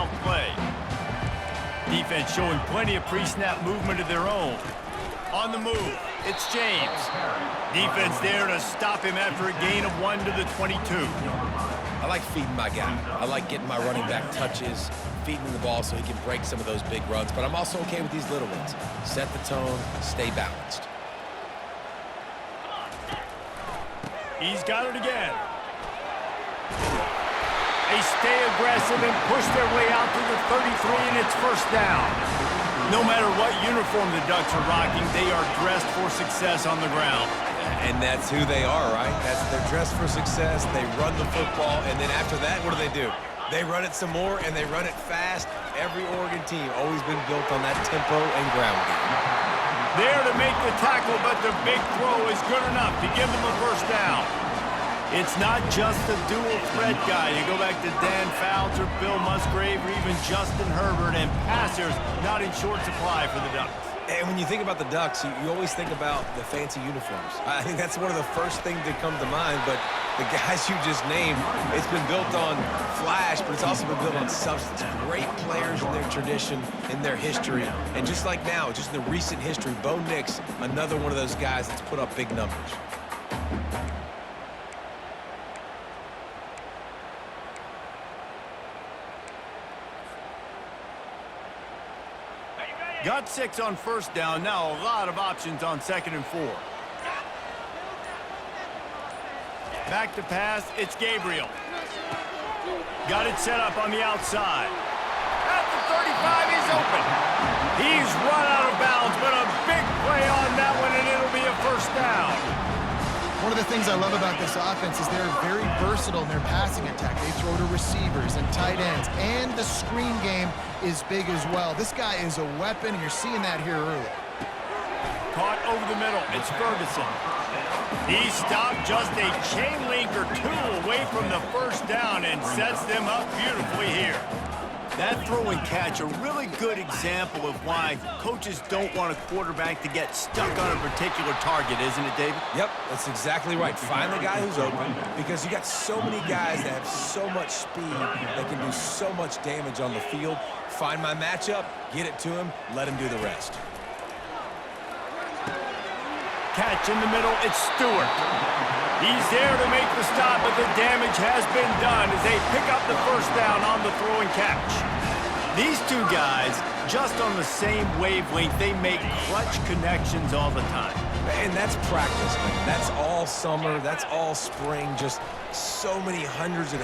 out play. Defense showing plenty of pre-snap movement of their own. On the move, it's James. Defense there to stop him after a gain of 1 to the 22. I like feeding my guy. I like getting my running back touches, feeding him the ball so he can break some of those big runs. But I'm also okay with these little ones. Set the tone, stay balanced. He's got it again. They stay aggressive and push their way out to the 33, and it's first down. No matter what uniform the Ducks are rocking, they are dressed for success on the ground. And that's who they are, right? They're dressed for success. They run the football, and then after that, what do? They run it some more, and they run it fast. Every Oregon team always been built on that tempo and ground game. There to make the tackle, but the big throw is good enough to give them a first down. It's not just a dual threat guy. You go back to Dan Fouts or Bill Musgrave or even Justin Herbert, and passers not in short supply for the Ducks. And when you think about the Ducks, you always think about the fancy uniforms. I think that's one of the first things that come to mind, but the guys you just named, it's been built on flash, but it's also been built on substance. Great players in their tradition, in their history, and just like now, just in the recent history, Bo Nix, another one of those guys that's put up big numbers. Got 6 on first down. Now a lot of options on 2nd and 4. Back to pass. It's Gabriel. Got it set up on the outside. At the 35, he's open. He's run out of bounds, but a big play on that one, and it'll be a first down. One of the things I love about this offense is they're very versatile in their passing attack. They throw to receivers and tight ends, and the screen game is big as well. This guy is a weapon, and you're seeing that here early. Caught over the middle. It's Ferguson. He stopped just a chain link or 2 away from the first down and sets them up beautifully here. That throw and catch, a really good example of why coaches don't want a quarterback to get stuck on a particular target, isn't it, David? Yep, that's exactly right. Find the guy who's open, because you got so many guys that have so much speed that can do so much damage on the field. Find my matchup, get it to him, let him do the rest. Catch in the middle, it's Stewart. He's there to make the stop, but the damage has been done as they pick up the first down on the throw and catch. These two guys, just on the same wavelength, they make clutch connections all the time. And that's practice, man. That's all summer, that's all spring, just so many hundreds and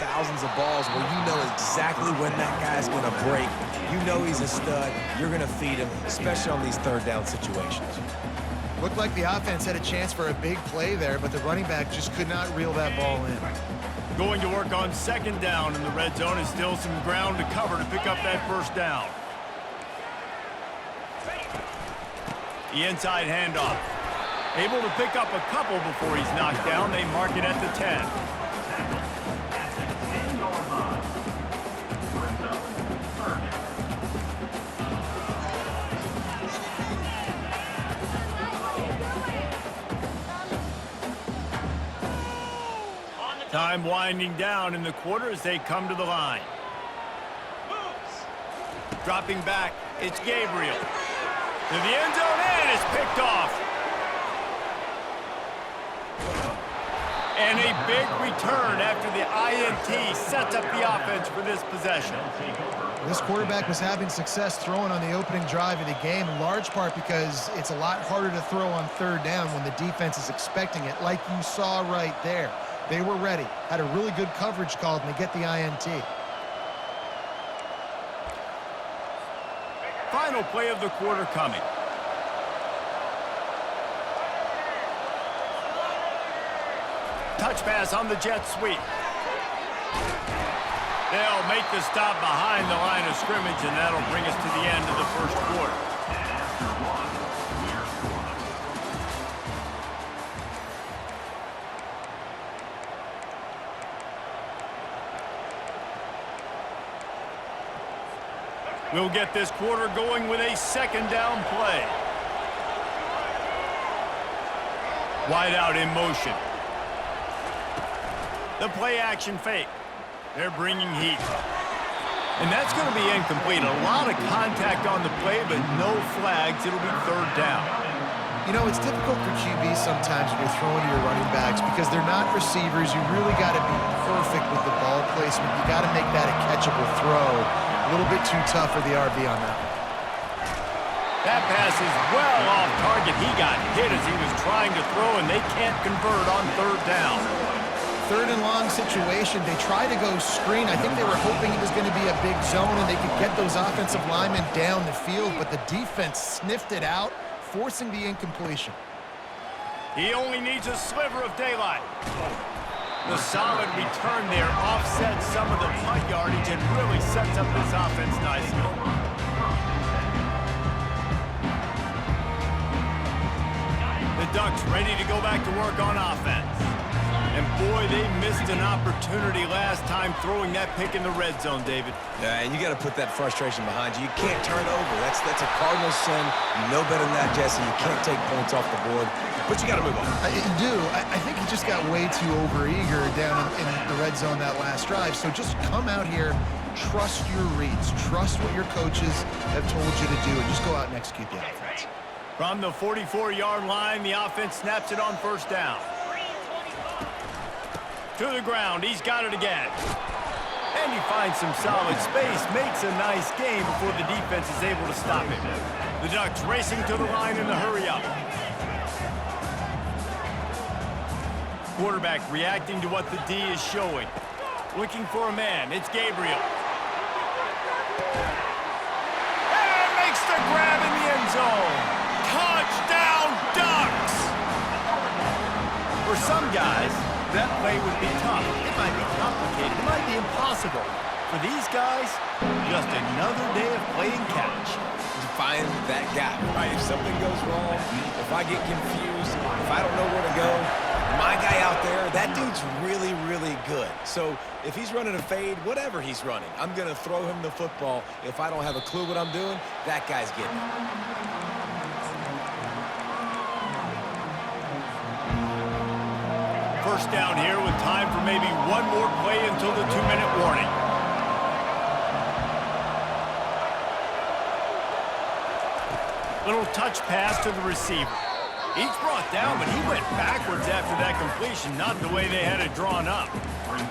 thousands of balls where you know exactly when that guy's going to break. You know he's a stud. You're going to feed him, especially on these third down situations. Looked like the offense had a chance for a big play there, but the running back just could not reel that ball in. Going to work on 2nd down in the red zone, is still some ground to cover to pick up that first down. The inside handoff. Able to pick up a couple before he's knocked down. They mark it at the 10. Time winding down in the quarter as they come to the line. Dropping back, it's Gabriel. To the end zone, and it's picked off. And a big return after the INT sets up the offense for this possession. This quarterback was having success throwing on the opening drive of the game, in large part because it's a lot harder to throw on 3rd down when the defense is expecting it, like you saw right there. They were ready, had a really good coverage call, and they get the INT. Final play of the quarter coming. Touch pass on the jet sweep. They'll make the stop behind the line of scrimmage, and that'll bring us to the end of the first quarter. We'll get this quarter going with a 2nd down play. Wide out in motion. The play action fake. They're bringing heat. And that's going to be incomplete. A lot of contact on the play, but no flags. It'll be third down. You know, it's difficult for QBs sometimes when you're throwing to your running backs because they're not receivers. You really got to be perfect with the ball placement. You got to make that a catchable throw. A little bit too tough for the RB on that. That pass is well off target. He got hit as he was trying to throw, and they can't convert on third down. Third and long situation. They tried to go screen. I think they were hoping it was going to be a big zone and they could get those offensive linemen down the field, but the defense sniffed it out, forcing the incompletion. He only needs a sliver of daylight. The solid return there offsets some of the punt yardage and really sets up this offense nicely. The Ducks ready to go back to work on offense. And boy, they missed an opportunity last time throwing that pick in the red zone, David. Yeah, and you got to put that frustration behind you. You can't turn it over. That's a cardinal sin. You know better than that, Jesse. You can't take points off the board, but you got to move on. You do. I think he just got way too overeager down in the red zone that last drive. So just come out here, trust your reads, trust what your coaches have told you to do, and just go out and execute the offense. From the 44-yard line, the offense snaps it on first down. To the ground, he's got it again. And he finds some solid space, makes a nice game before the defense is able to stop him. The Ducks racing to the line in the hurry-up. Quarterback reacting to what the D is showing. Looking for a man, it's Gabriel. And makes the grab in the end zone. Touchdown, Ducks! For some guys, that play would be tough. It might be complicated. It might be impossible. For these guys, just another day of playing catch. Find that guy, right? If something goes wrong, if I get confused, if I don't know where to go, my guy out there, that dude's really, really good. So if he's running a fade, whatever he's running, I'm going to throw him the football. If I don't have a clue what I'm doing, that guy's getting it. First down here with time for maybe one more play until the 2-minute warning. Little touch pass to the receiver. He's brought down, but he went backwards after that completion, not the way they had it drawn up.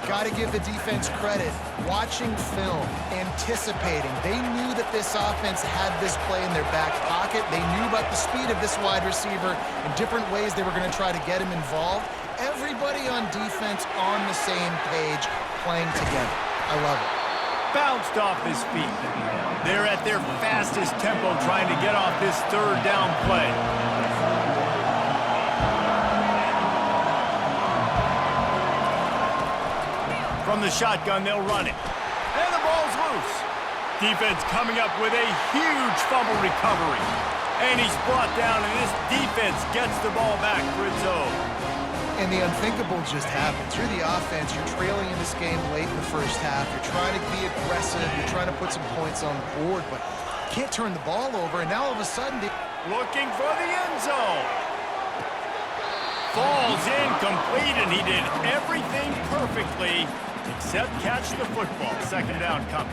Got to give the defense credit. Watching film, anticipating. They knew that this offense had this play in their back pocket. They knew about the speed of this wide receiver and different ways they were going to try to get him involved. Everybody on defense on the same page, playing together. I love it. Bounced off his feet. They're at their fastest tempo trying to get off this third down play. From the shotgun, they'll run it. And the ball's loose. Defense coming up with a huge fumble recovery. And he's brought down, and this defense gets the ball back for its own. And the unthinkable just happens. You're the offense. You're trailing in this game late in the first half. You're trying to be aggressive. You're trying to put some points on the board, but you can't turn the ball over. And now all of a sudden, looking for the end zone. Falls incomplete, and he did everything perfectly except catch the football. Second down coming.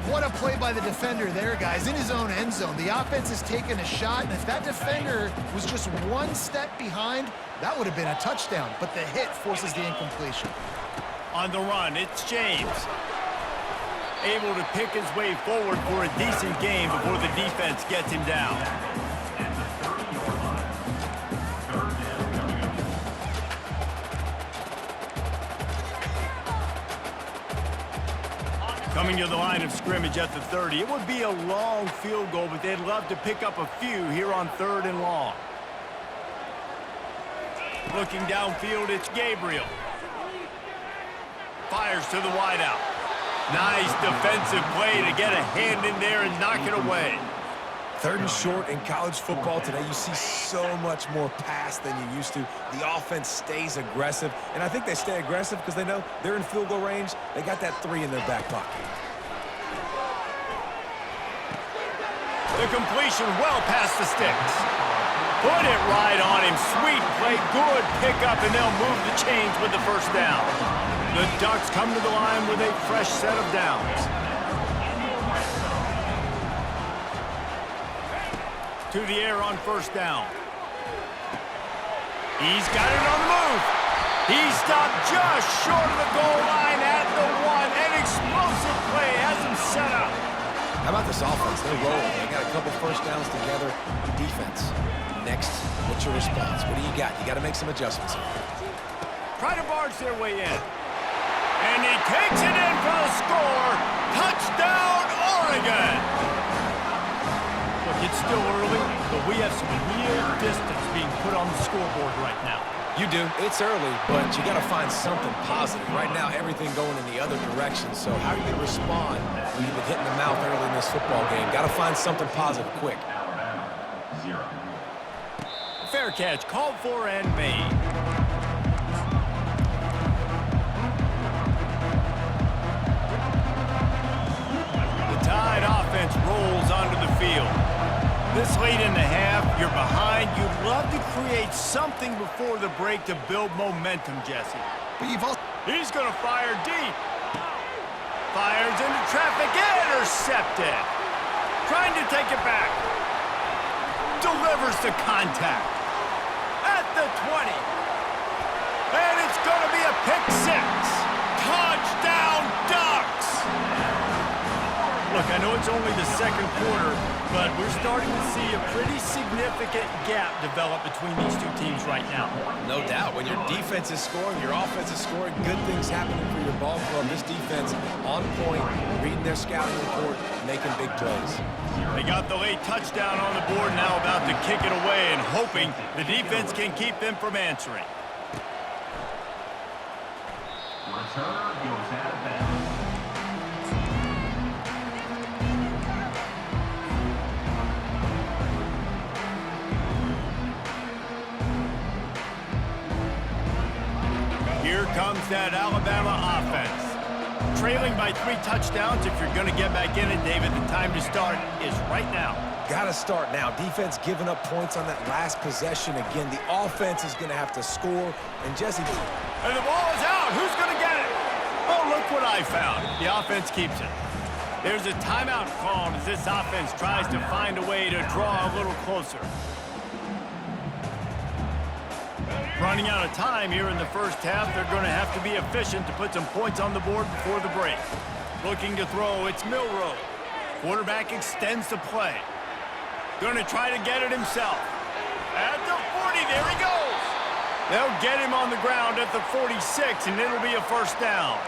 What a play by the defender there, guys, in his own end zone. The offense has taken a shot, and if that defender was just one step behind, that would have been a touchdown, but the hit forces the incompletion. On the run, it's James. Able to pick his way forward for a decent game before the defense gets him down. Coming to the line of scrimmage at the 30. It would be a long field goal, but they'd love to pick up a few here on 3rd and long. Looking downfield, it's Gabriel. Fires to the wideout. Nice defensive play to get a hand in there and knock it away. 3rd and short in college football today, you see so much more pass than you used to. The offense stays aggressive, and I think they stay aggressive because they know they're in field goal range. They got that 3 in their back pocket. The completion well past the sticks. Put it right on him. Sweet play, good pickup, and they'll move the chains with the first down. The Ducks come to the line with a fresh set of downs. To the air on first down. He's got it on the move. He stopped just short of the goal line at the 1. An explosive play has him set up. How about this offense? They're rolling. They got a couple first downs together. Defense. Next, what's your response? What do you got? You got to make some adjustments here. Try to barge their way in. And he takes it in for the score. Touchdown, Oregon. Look, it's still early, but we have some real distance being put on the scoreboard right now. You do. It's early, but you got to find something positive. Right now, everything going in the other direction. So how are you going to respond when you've been hitting the mouth early in this football game? Got to find something positive quick. Fair catch called for and made. The Tide offense rolls onto the field. This late in the half, you're behind. You'd love to create something before the break to build momentum, Jesse. But you've also... He's going to fire deep. Fires into traffic. Intercepted. Trying to take it back. Delivers the contact. At the 20. And it's going to be a pick 6. Touchdown, Ducks! Look, I know it's only the second quarter, but we're starting to see a pretty significant gap develop between these two teams right now. No doubt. When your defense is scoring, your offense is scoring, good things happening for your ball club. This defense on point, reading their scouting report, making big plays. They got the late touchdown on the board, now about to kick it away and hoping the defense can keep them from answering. Return goes out of bounds. Here comes that Alabama offense. Trailing by 3 touchdowns. If you're going to get back in it, David, the time to start is right now. Got to start now. Defense giving up points on that last possession. Again, the offense is going to have to score. And Jesse... And the ball is out. Who's going to get it? Oh, look what I found. The offense keeps it. There's a timeout called as this offense tries to find a way to draw a little closer. Running out of time here in the first half, they're going to have to be efficient to put some points on the board before the break. Looking to throw, it's Milroe. Quarterback extends the play. Going to try to get it himself. At the 40, there he goes. They'll get him on the ground at the 46, and it'll be a first down.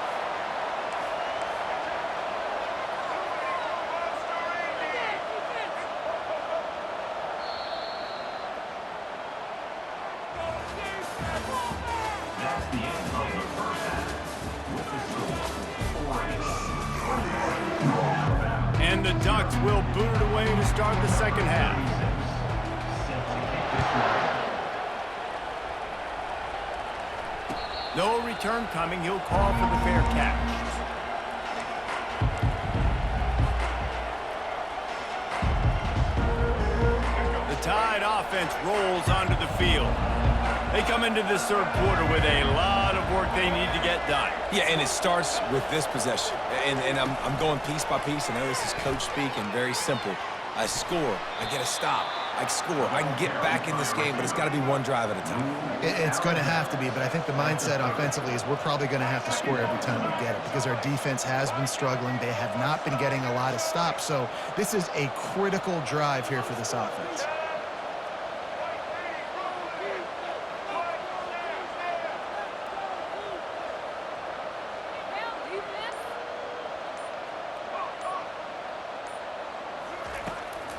That's the end of the first half. With the score, And the Ducks will boot it away to start the second half. No return coming. He'll call for the fair catch. The Tide offense rolls onto the field. They come into this third quarter with a lot of work they need to get done. Yeah, and it starts with this possession. And I'm going piece by piece. I know this is coach speak and very simple. I score. I get a stop. I score. I can get back in this game, but it's got to be one drive at a time. It's going to have to be, but I think the mindset offensively is we're probably going to have to score every time we get it because our defense has been struggling. They have not been getting a lot of stops, so this is a critical drive here for this offense.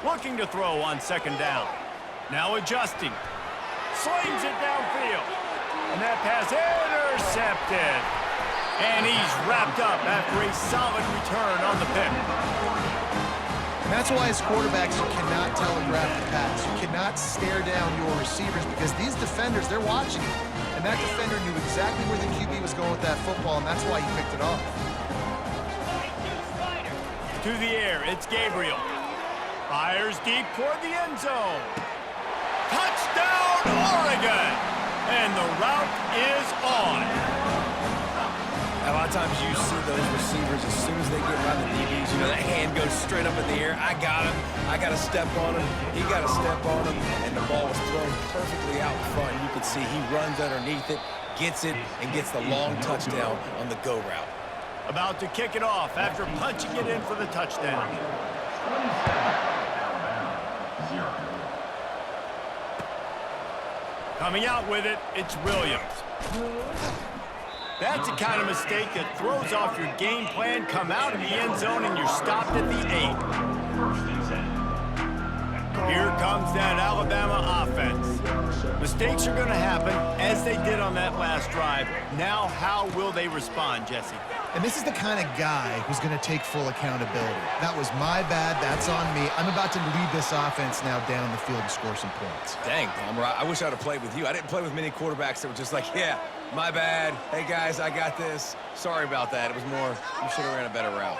Looking to throw on second down. Now adjusting. Slings it downfield. And that pass intercepted. And he's wrapped up after a solid return on the pick. And that's why as quarterbacks you cannot telegraph the pass. You cannot stare down your receivers because these defenders, they're watching you. And that defender knew exactly where the QB was going with that football, and that's why he picked it off. To the air, it's Gabriel. Fires deep toward the end zone. Touchdown, Oregon! And the route is on. A lot of times you see those receivers, as soon as they get by the DBs, you know, that hand goes was straight up in the air. I got him. I got to step on him. He got to step on him. And the ball was thrown perfectly out in front. You can see he runs underneath it, gets it, and gets the long touchdown on the go route. About to kick it off after punching it in for the touchdown. Coming out with it, it's Williams. That's the kind of mistake that throws off your game plan. Come out of the end zone and you're stopped at the 8. Here comes that Alabama offense. Mistakes are going to happen, as they did on that last drive. Now, how will they respond, Jesse? And this is the kind of guy who's going to take full accountability. That was my bad. That's on me. I'm about to lead this offense now down the field and score some points. Dang, Palmer, I wish I'd have played with you. I didn't play with many quarterbacks that were just like, yeah, my bad. Hey, guys, I got this. Sorry about that. It was more, you should have ran a better route.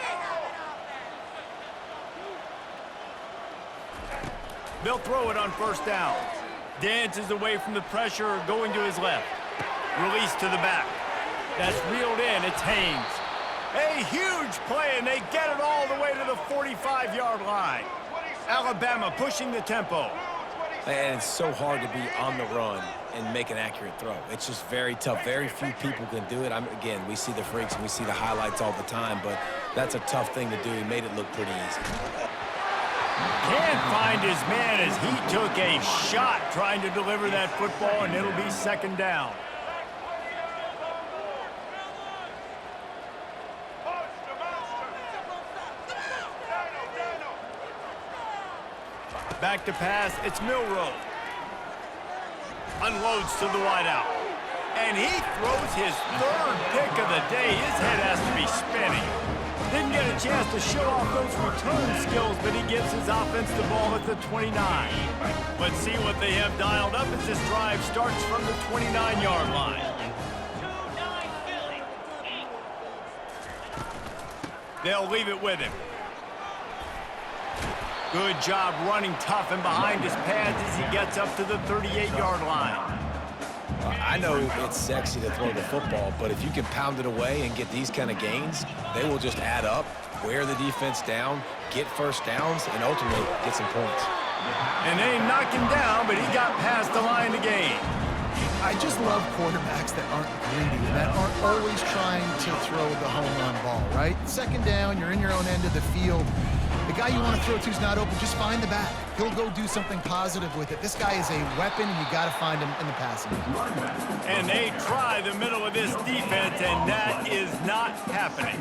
They'll throw it on first down. Dances away from the pressure, going to his left. Release to the back. That's reeled in. It's Haynes. A huge play, and they get it all the way to the 45-yard line. Alabama pushing the tempo. And it's so hard to be on the run and make an accurate throw. It's just very tough. Very few people can do it. Again, we see the freaks and we see the highlights all the time, but that's a tough thing to do. He made it look pretty easy. Can't find his man as he took a shot trying to deliver that football, and it'll be second down. Back to pass, it's Milroe. Unloads to the wideout. And he throws his third pick of the day. His head has to be spinning. Didn't get a chance to show off those return skills, but he gives his offense the ball at the 29. Let's see what they have dialed up as this drive starts from the 29-yard line. They'll leave it with him. Good job running tough and behind his pads as he gets up to the 38-yard line. I know it's sexy to throw the football, but if you can pound it away and get these kind of gains, they will just add up, wear the defense down, get first downs, and ultimately get some points. And they knocked him down, but he got past the line to gain. I just love quarterbacks that aren't greedy, that aren't always trying to throw the home run ball, right? Second down, you're in your own end of the field. The guy you want to throw to is not open. Just find the back. He'll go do something positive with it. This guy is a weapon, and you got to find him in the passing game. And they try the middle of this defense, and that is not happening.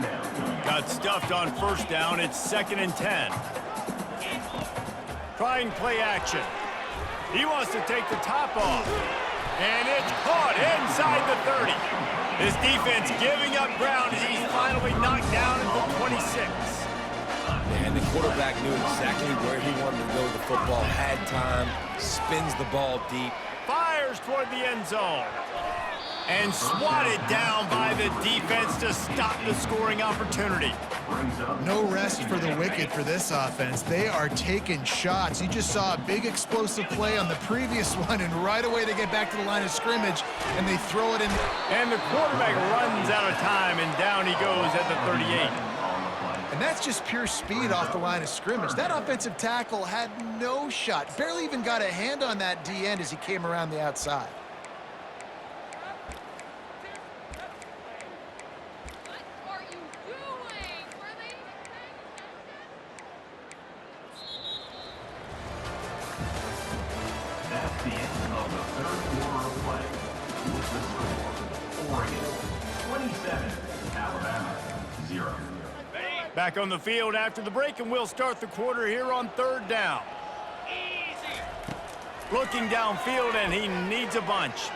Got stuffed on first down. It's 2nd and 10. Trying play action. He wants to take the top off. And it's caught inside the 30. This defense giving up ground as he's finally knocked down at the 26. And the quarterback knew exactly where he wanted to go with the football, had time, spins the ball deep. Fires toward the end zone. And swatted down by the defense to stop the scoring opportunity. No rest for the wicked for this offense. They are taking shots. You just saw a big explosive play on the previous one, and right away they get back to the line of scrimmage, and they throw it in. And the quarterback runs out of time, and down he goes at the 38. And that's just pure speed off the line of scrimmage. That offensive tackle had no shot. Barely even got a hand on that D end as he came around the outside. That's the end of the third quarter of play. With the score, Oregon 27, Alabama 0. Back on the field after the break, and we'll start the quarter here on 3rd down. Looking downfield, and he needs a bunch.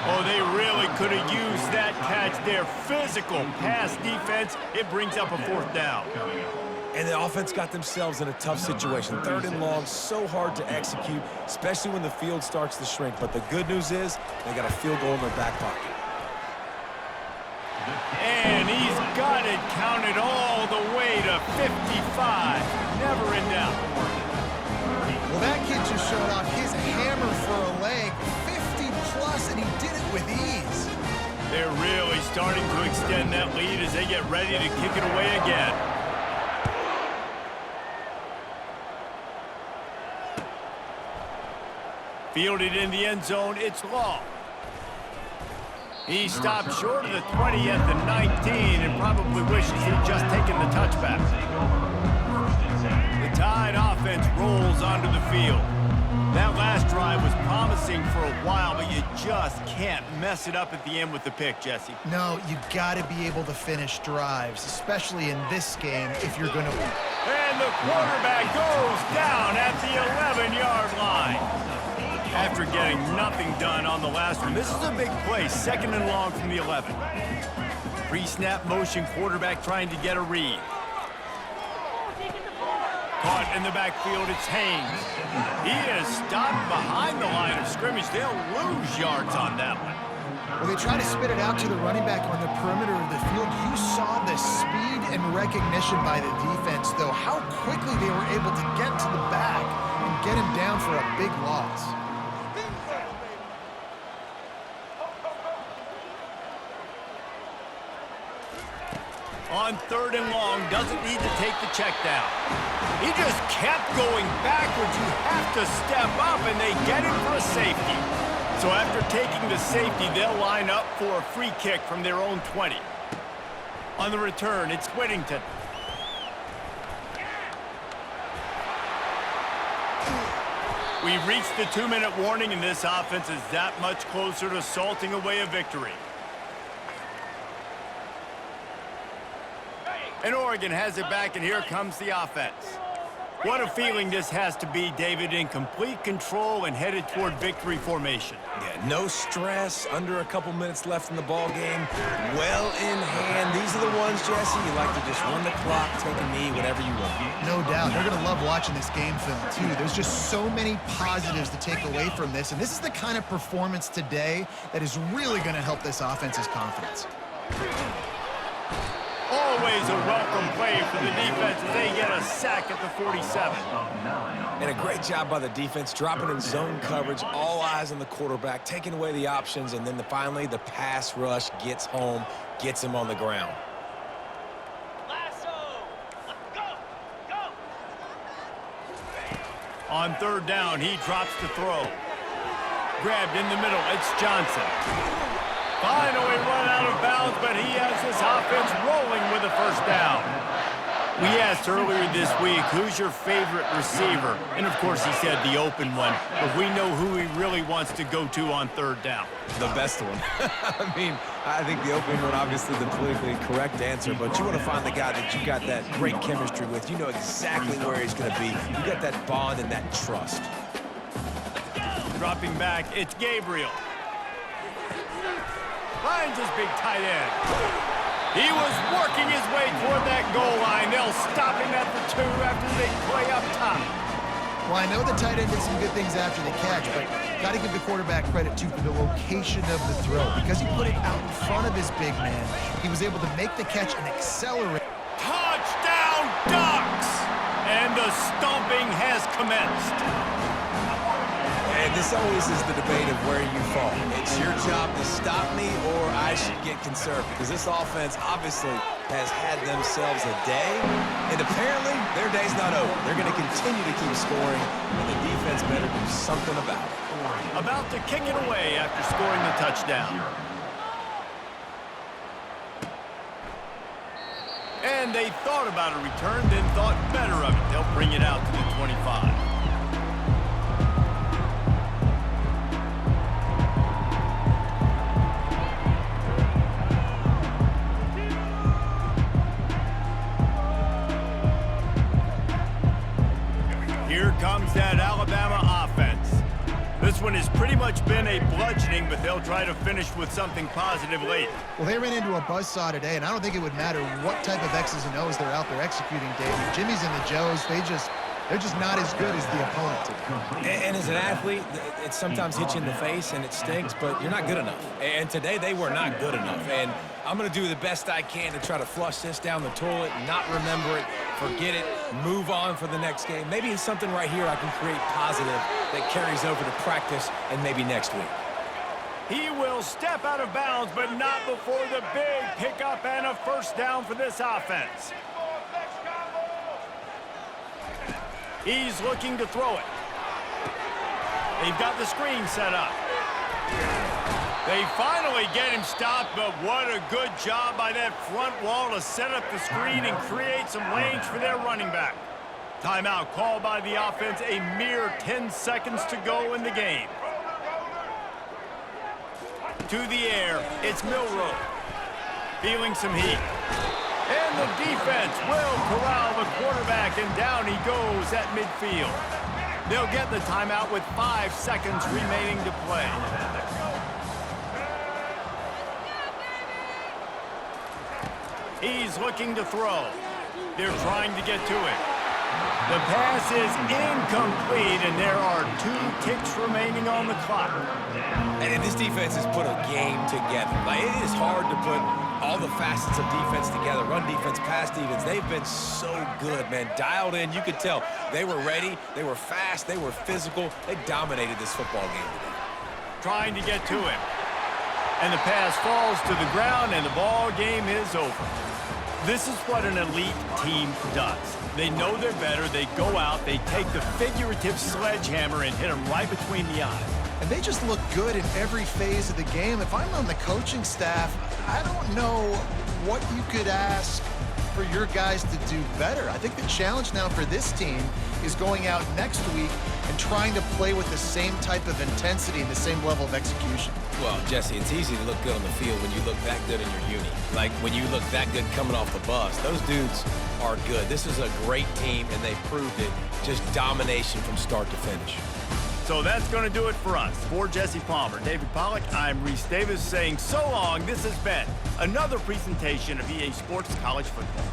Oh, they really could have used that catch there. Physical pass defense. It brings up a 4th down. And the offense got themselves in a tough situation. 3rd and long, so hard to execute, especially when the field starts to shrink. But the good news is they got a field goal in their back pocket. And he's got it counted all the way to 55. Never in doubt. Well, that kid just showed off his hammer for a leg. 50-plus, and he did it with ease. They're really starting to extend that lead as they get ready to kick it away again. Fielded in the end zone, it's Law. He stopped short of the 20 at the 19 and probably wishes he'd just taken the touchback. The Tide offense rolls onto the field. That last drive was promising for a while, but you just can't mess it up at the end with the pick, Jesse. No, you got to be able to finish drives, especially in this game if you're going to win. And the quarterback goes down at the 11-yard line. After getting nothing done on the last one, this is a big play, 2nd and long from the 11. Pre-snap motion, quarterback trying to get a read. Caught in the backfield, it's Haynes. He is stopped behind the line of scrimmage. They'll lose yards on that one. Well, they try to spit it out to the running back on the perimeter of the field. You saw the speed and recognition by the defense, though, how quickly they were able to get to the back and get him down for a big loss. On 3rd and long, doesn't need to take the check down. He just kept going backwards. You have to step up, and they get him for a safety. So after taking the safety, they'll line up for a free kick from their own 20. On the return, it's Whittington. We've reached the 2-minute warning, and this offense is that much closer to salting away a victory. And Oregon has it back, and here comes the offense. What a feeling this has to be, David, in complete control and headed toward victory formation. Yeah, no stress, under a couple minutes left in the ball game. Well in hand. These are the ones, Jesse, you like to just run the clock, take a knee, whatever you want. No doubt. They're going to love watching this game film, too. There's just so many positives to take away from this, and this is the kind of performance today that is really going to help this offense's confidence. Always a welcome play for the defense as they get a sack at the 47. And a great job by the defense, dropping in zone coverage, all eyes on the quarterback, taking away the options, and then finally the pass rush gets home, gets him on the ground. On 3rd down, he drops to throw. Grabbed in the middle, it's Johnson. Finally run out of bounds, but he has this offense rolling with a 1st down. We asked earlier this week, who's your favorite receiver? And, of course, he said the open one, but we know who he really wants to go to on 3rd down. The best one. I mean, I think the open one, obviously the politically correct answer, but you want to find the guy that you got that great chemistry with. You know exactly where he's going to be. You got that bond and that trust. Dropping back, it's Gabriel. Finds his big tight end. He was working his way toward that goal line. They'll stop him at the 2 after they play up top. Well, I know the tight end did some good things after the catch, but got to give the quarterback credit, too, for the location of the throw. Because he put it out in front of his big man, he was able to make the catch and accelerate. Touchdown, Ducks! And the stomping has commenced. And this always is the debate of where you fall. It's your job to stop me or I should get conserved, because this offense obviously has had themselves a day, and apparently their day's not over. They're going to continue to keep scoring, and the defense better do something about it. About to kick it away after scoring the touchdown. And they thought about a return, then thought better of it. They'll bring it out to the 25. Here comes that Alabama offense. This one has pretty much been a bludgeoning, but they'll try to finish with something positive late. Well, they ran into a buzzsaw today, and I don't think it would matter what type of X's and O's they're out there executing, David. Jimmy's and the Joes, they're just not as good as the opponent today. And as an athlete, it sometimes hits you in the face and it stinks, but you're not good enough. And today they were not good enough. And I'm going to do the best I can to try to flush this down the toilet, not remember it, forget it, move on for the next game. Maybe it's something right here I can create positive that carries over to practice and maybe next week. He will step out of bounds, but not before the big pickup and a 1st down for this offense. He's looking to throw it. They've got the screen set up. They finally get him stopped, but what a good job by that front wall to set up the screen and create some lanes for their running back. Timeout called by the offense, a mere 10 seconds to go in the game. To the air, it's Milroe. Feeling some heat. And the defense will corral the quarterback, and down he goes at midfield. They'll get the timeout with 5 seconds remaining to play. He's looking to throw. They're trying to get to it. The pass is incomplete, and there are 2 ticks remaining on the clock. And this defense has put a game together. Like, it is hard to put all the facets of defense together. Run defense, pass defense. They've been so good, man. Dialed in. You could tell they were ready. They were fast. They were physical. They dominated this football game today. Trying to get to him. And the pass falls to the ground, and the ball game is over. This is what an elite team does. They know they're better. They go out. They take the figurative sledgehammer and hit them right between the eyes. And they just look good in every phase of the game. If I'm on the coaching staff, I don't know what you could ask for your guys to do better. I think the challenge now for this team is going out next week and trying to play with the same type of intensity and the same level of execution. Well, Jesse, it's easy to look good on the field when you look that good in your uni. Like, when you look that good coming off the bus. Those dudes are good. This is a great team, and they proved it. Just domination from start to finish. So that's going to do it for us. For Jesse Palmer, David Pollack, I'm Reese Davis saying so long. This has been another presentation of EA Sports College Football.